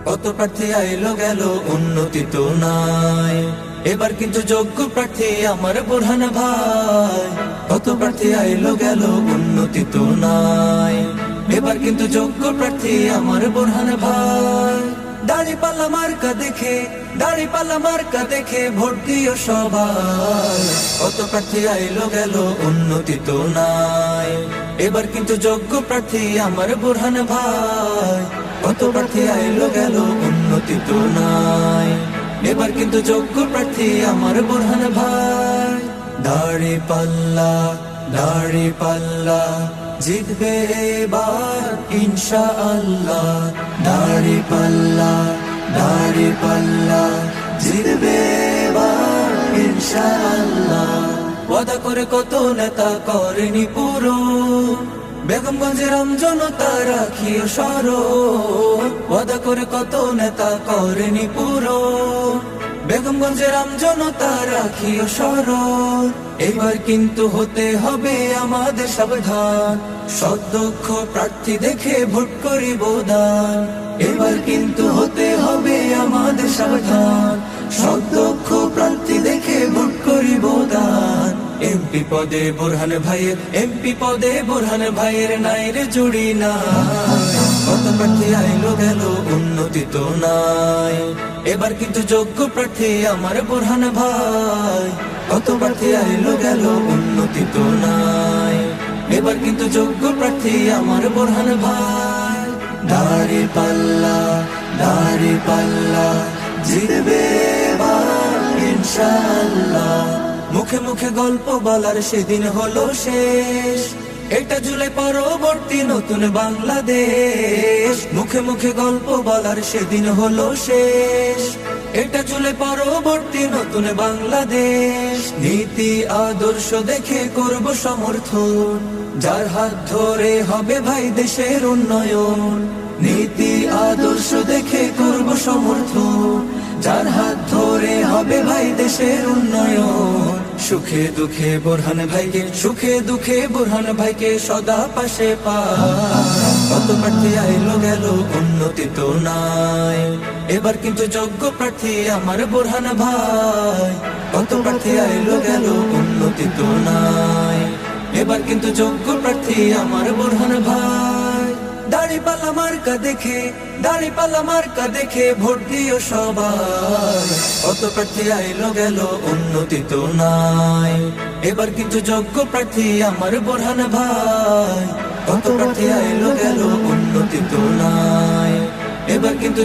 কত প্রার্থী আইলো গেল উন্নতি তো নাই, এবার কিন্তু যোগ্য প্রার্থী আমার বোরহান ভাই। কত প্রার্থী আইলো গেল উন্নতি তো নাই, এবার কিন্তু যোগ্য প্রার্থী আমার বোরহান ভাই। দাড়িপাল্লা মার্কা দেখে, দাড়িপাল্লা মার্কা দেখে ভোট দিও সবাই। কত প্রার্থী আইলো গেল উন্নতি তো নাই, এবার কিন্তু যোগ্য প্রার্থী আমার বোরহান ভাই। কত প্রার্থী আইলো গেল উন্নতি তো নাই, এবার কিন্তু যোগ্য প্রার্থী আমার বোরহান ভাই। দাড়িপাল্লা, দাড়িপাল্লা জিতবে এবার ইনশাআল্লাহ। দাড়িপাল্লা, দাড়িপাল্লা জিতবে এবার ইনশাআল্লাহ। ওয়াদা করে কত নেতা করেনি পুরো, বেগমগঞ্জের আমজনতা রাখিও স্মরণ। ওয়াদা করে কত নেতা করেনি পুরো, বেগমগঞ্জের আমজনতা রাখিও স্মরণ। এবার কিন্তু হতে হবে আমাদের সাবধান, সদক্ষ প্রার্থী দেখে ভোট করিব দান। এবার কিন্তু হতে হবে আমাদের সাবধান, সদক্ষ প্রার্থী দেখে ভোট করিব দান। এমপি পদে বোরহান ভাইয়ের, এমপি পদে বোরহান ভাইয়ের নাই রে জুড়ি না। কত প্রার্থী আইলো গেল উন্নতি তো নাই, এবার কিন্তু যোগ্য প্রার্থী আমার বোরহান ভাই। কত প্রার্থী আইলো গেল উন্নতি তো নাই, এবার কিন্তু যোগ্য প্রার্থী আমার বোরহান ভাই। দাড়িপাল্লা, দাড়িপাল্লা জিতবে এবার ইনশাআল্লাহ। মুখে মুখে গল্প বলার সেদিন হলো শেষ, এটা জুলাই পরবর্তী নতুন বাংলাদেশ। মুখে মুখে গল্প বলার সেদিন হলো শেষ, এটা জুলাই পরবর্তী নতুন বাংলাদেশ। নীতি আদর্শ দেখে করব সমর্থন, যার হাত ধরে হবে ভাই দেশের উন্নয়ন। নীতি আদর্শ দেখে করব সমর্থন, যার হাত ধরে হবে ভাই দেশের উন্নয়ন। সুখে দুঃখে বোরহান ভাইকে, সুখে দুঃখে বোরহান ভাইকে সদা পাশে পাই। কত প্রার্থী আইলো গেল উন্নতি তো নাই, এবার কিন্তু যোগ্য প্রার্থী আমার বোরহান ভাই। কত প্রার্থী আইলো গেল উন্নতি তো নাই, এবার কিন্তু যোগ্য প্রার্থী আমার বোরহান ভাই। দাড়িপাল্লা মার্কা দেখে, দাড়িপাল্লা মার্কা দেখে ভোট দিও সবাই। কত প্রার্থী আইলো গেল উন্নতি তো নাই, এবার কিন্তু যোগ্য প্রার্থী আমার বোরহান ভাই। কত প্রার্থী আইলো গেল উন্নতি তো নাই, এবার কিন্তু